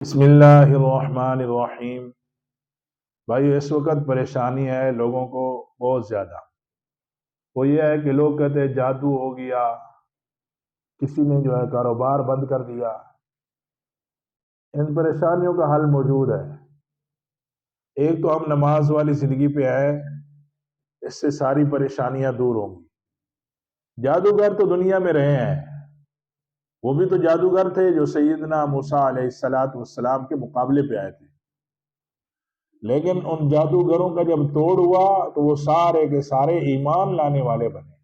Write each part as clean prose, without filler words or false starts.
بسم اللہ الرحمن الرحیم۔ بھائی اس وقت پریشانی ہے لوگوں کو بہت زیادہ۔ وہ یہ ہے کہ لوگ کہتے ہیں جادو ہو گیا، کسی نے جو ہے کاروبار بند کر دیا۔ ان پریشانیوں کا حل موجود ہے۔ ایک تو ہم نماز والی زندگی پہ آئے، اس سے ساری پریشانیاں دور ہوں گی۔ جادوگر تو دنیا میں رہے ہیں، وہ بھی تو جادوگر تھے جو سیدنا موسیٰ علیہ السلام کے مقابلے پہ آئے تھے، لیکن ان جادوگروں کا جب توڑ ہوا تو وہ سارے کے سارے ایمان لانے والے بنے۔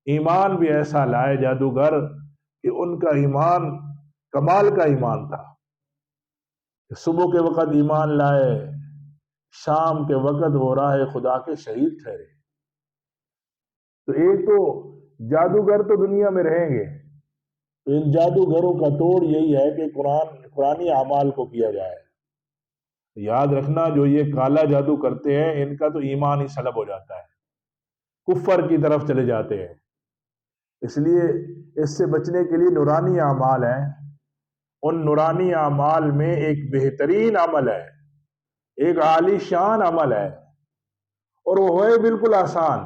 ایمان بھی ایسا لائے جادوگر کہ ان کا ایمان کمال کا ایمان تھا۔ صبح کے وقت ایمان لائے، شام کے وقت وہ راہ خدا کے شہید ٹھہرے۔ تو ایک تو جادوگر تو دنیا میں رہیں گے، تو ان جادوگروں کا توڑ یہی ہے کہ قرآنی اعمال کو کیا جائے۔ یاد رکھنا، جو یہ کالا جادو کرتے ہیں ان کا تو ایمان ہی سلب ہو جاتا ہے، کفر کی طرف چلے جاتے ہیں۔ اس لیے اس سے بچنے کے لیے نورانی اعمال ہیں۔ ان نورانی اعمال میں ایک بہترین عمل ہے، ایک عالی شان عمل ہے، اور وہ ہے بالکل آسان۔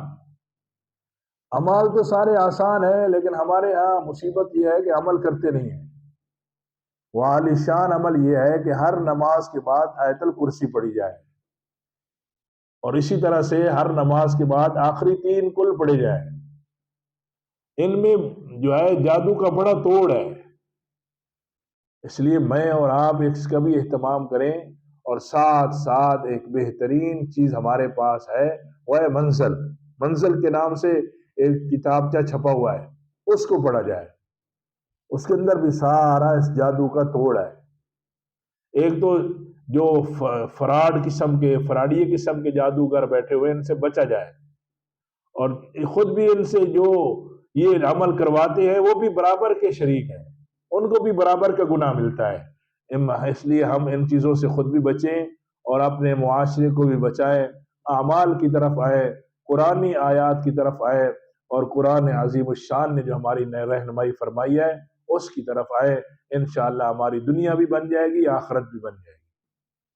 عمل تو سارے آسان ہیں، لیکن ہمارے ہاں مصیبت یہ ہے کہ عمل کرتے نہیں ہیں۔ وہ عالی شان عمل یہ ہے کہ ہر نماز کے بعد آیت الکرسی پڑھی جائے، اور اسی طرح سے ہر نماز کے بعد آخری 3 کل پڑھے جائیں۔ ان میں جو ہے جادو کا بڑا توڑ ہے، اس لیے میں اور آپ اس کا بھی اہتمام کریں۔ اور ساتھ ساتھ ایک بہترین چیز ہمارے پاس ہے، وہ ہے منزل کے نام سے ایک کتابچہ چھپا ہوا ہے، اس کو پڑھا جائے۔ اس کے اندر بھی سارا اس جادو کا توڑ ہے۔ ایک تو جو فراڈی قسم کے جادوگر بیٹھے ہوئے، ان سے بچا جائے، اور خود بھی ان سے جو یہ عمل کرواتے ہیں وہ بھی برابر کے شریک ہیں، ان کو بھی برابر کا گناہ ملتا ہے۔ اس لیے ہم ان چیزوں سے خود بھی بچیں اور اپنے معاشرے کو بھی بچائیں، اعمال کی طرف آئے، قرآنی آیات کی طرف آئے، اور قرآن عظیم الشان نے جو ہماری رہنمائی فرمائی ہے اس کی طرف آئے۔ انشاءاللہ ہماری دنیا بھی بن جائے گی، آخرت بھی بن جائے گی۔